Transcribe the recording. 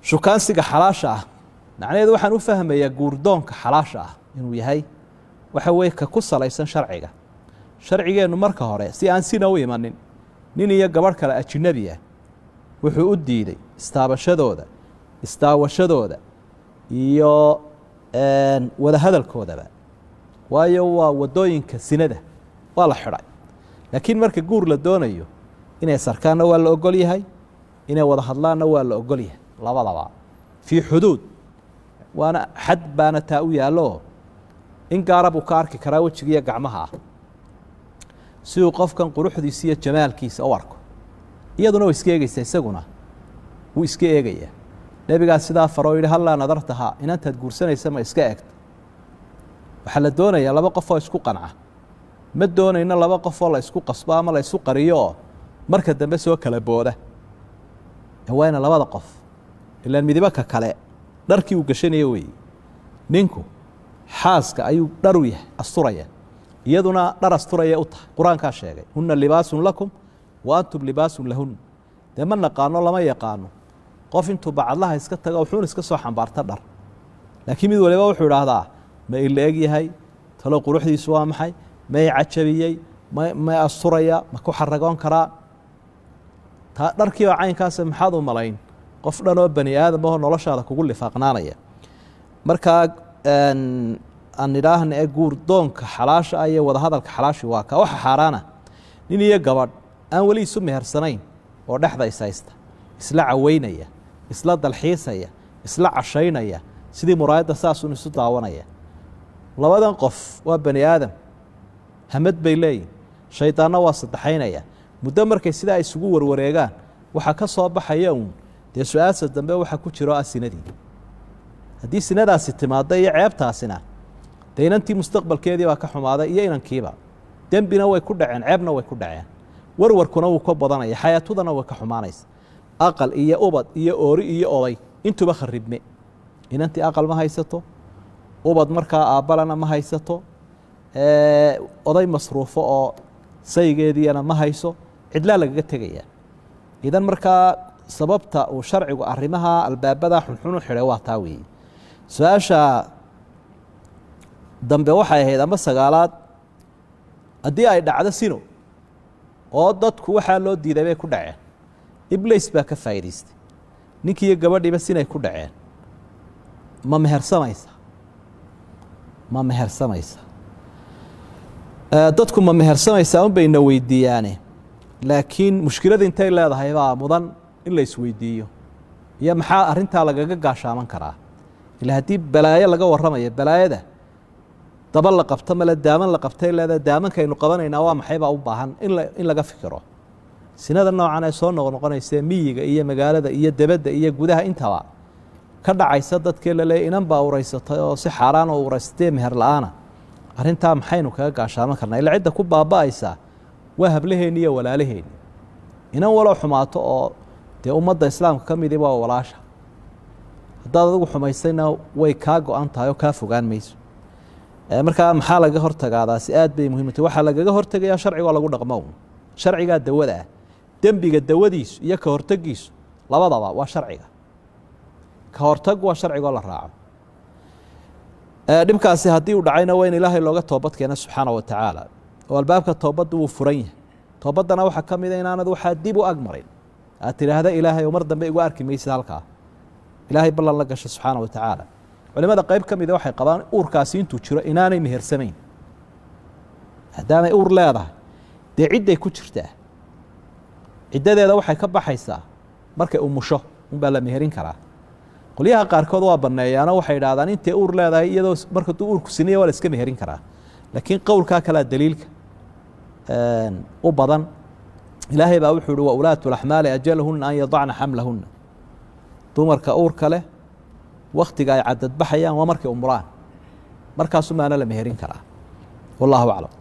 shukaansiga xalaasha ah macnaheedu waxaan u fahmayaa guurdoonka xalaasha ah inuu yahay waxa weeye ka ku salaysan sharciga sharcigeenu marka hore si aan sina u imanin nin iyo gabadh kale ajnabi ah wuxuu u diiday istaawashadooda iyo wada hadalkoodaba waayo waa wadooyinka sinada waa la xidhay laakiin marka guur la doonayo inay sarkaanna waa la ogol yahay inay wada hadlaanna waa la ogol yahay labadaba fi xuduud waana xad baana taa u yaallo in gaarab uu ka arki karaa wejigiiyo gacmaha ah si uu qofkan quruxdiisa iyo jamaalkiisa u arko iyaduna way iska eegaysaa isaguna wuu iska eegayaa nebigaa sidaa faroo yidhi hallaa nadartahaa inantaad guursanaysa ma iska eegto waxaa la doonayaa laba qof oo isku qanca ma doonayno laba qof oo la isku qasbo ama la isu qariyo oo marka dambe soo kala booda waana labada qof ilaan midibaka kale dharkii uu gashanayo weeye ninku xaaska ayuu dhar u yahay asturaya iyaduna dhar asturaya u tahay qur-aankaa sheegay hunna libaasun lakum wa antum libaasun lahun dee ma naqaano lama yaqaano qof intuu bacadlaha iska tago wuxuun iska soo xambaarta dhar laakiin mid waliba wuxuu idhaahdaa ma ila eg yahay talo quruxdiisu waa maxay may cajabiyey ma asturaya ma ku xaragoon karaa dharkii oo caynkaas maxaad u malayn qof dhan oo bani aadam oo noloshaada kugu lifaaqnaanaya markaa aan idhaahna ee guurdoonka xalaasha ah iyo wada hadalka xalaashi waa ka waxa xaaraana nin iyo gabadh aan weli isu mehersanayn oo dhexda is haysta isla caweynaya isla dalxiisaya isla cashaynaya sidii muraayadda saasun isu daawanaya labadan qof waa bani aadam hamad bay leeyihin shaydaanna waa saddexaynaya muddo markay sidaa isugu warwareegaan waxaa ka soo baxaya uun dee su-aasha dambe waxa ku jiro sinadii haddii sinadaasi timaadda iyo ceebtaasina dee inantii mustaqbalkeedii baa ka xumaaday iyo inankiiba dembina way ku dhaceen ceebna way ku dhaceen warwarkuna wuu ka badanaya xayaatudana way ka xumaanaysa aqal iyo ubad iyo oori iyo oday intuba kharibme inantii aqal ma haysato ubad markaa aabbalana ma haysato oday masruufo oo saygeediina ma hayso cidlaa lagaga tegayaa idan markaa sababta uu sharcigu arrimaha albaabada xunxun u xidhay waa taa weeye su-aasha dambe waxay ahayd ama sagaalaad haddii ay dhacdo sino oo dadku waxaa loo diiday bay ku dhaceen iblis baa ka faa'idaystay ninkii iyo gabadhiiba sinay ku dhaceen ma mehersamaysa dadku ma mehersamaysaa un bayna weydiiyaane laakiin mushkilada intay leedahay baa mudan in la isweydiiyo iyo maxaa arrintaa lagaga gaashaaman karaa ila haddii balaayo laga warramayo balaayada daba la qabto male daaman la qabtay leedahay daamankaynu qabanaynaa waa maxay baa u baahan in laga fikiro sinada noocan ee soo noqnoqonaysa miyiga iyo magaalada iyo debadda iyo gudaha intaba ka dhacaysa dadkii la leeyahay inan baa ureysatay oo si xaaraan oo ureysatay meher la'aana arrintaa maxaynu kaga gaashaaman karnaa ila cidda ku baaba'aysa waa hablaheeni iyo walaalaheeni inan walow xumaato oo dee ummadda islaamka ka midii waa walaasha haddaad adigu xumaysayna way kaa go-an tahay oo kaa fogaan mayso markaa maxaa laga hortagaadaasi aad bay muhiimtay waxaa lagaga hortegayaa sharciga oo lagu dhaqmo sharcigaa dawada ah dembiga dawadiisu iyo ka hortagiisu labadaba waa sharciga ka hortag waa sharciga oo la raaco dhibkaasi haddii uu dhacayna waa in ilaahay looga toobad keena subxaana wa tacaala oo albaabka toobaddu wuu furan yahay toobaddana waxaa ka mida inaanad waxaa dib u agmarin aad tidhaahda ilaahay oo mar dambe igu arki maysid halkaa ilaahay ballan la gasha subxaana wa tacaala culimada qayb ka mida waxay qabaan uurkaasi intuu jiro inaanay mehersamayn haddaanay uur leedahay dee cidday ku jirtaa ciddadeeda waxay ka baxaysaa markay umusho unbaa la meherin karaa qolyaha qaarkood waa banneeyaano waxay idhahdaan intay uur leedahay iyadoo markaduu uurku siniya waa la iska meherin karaa laakiin qowlkaa kalea daliilka u badan ilaahay baa wuxuu uhi wa ulaatu laxmaali ajalahunna an yadacna xamlahunna dumarka uurka leh waktiga ay cadadbaxayaan waa markay umulaan markaasumaana la meherin karaa wallahu aclam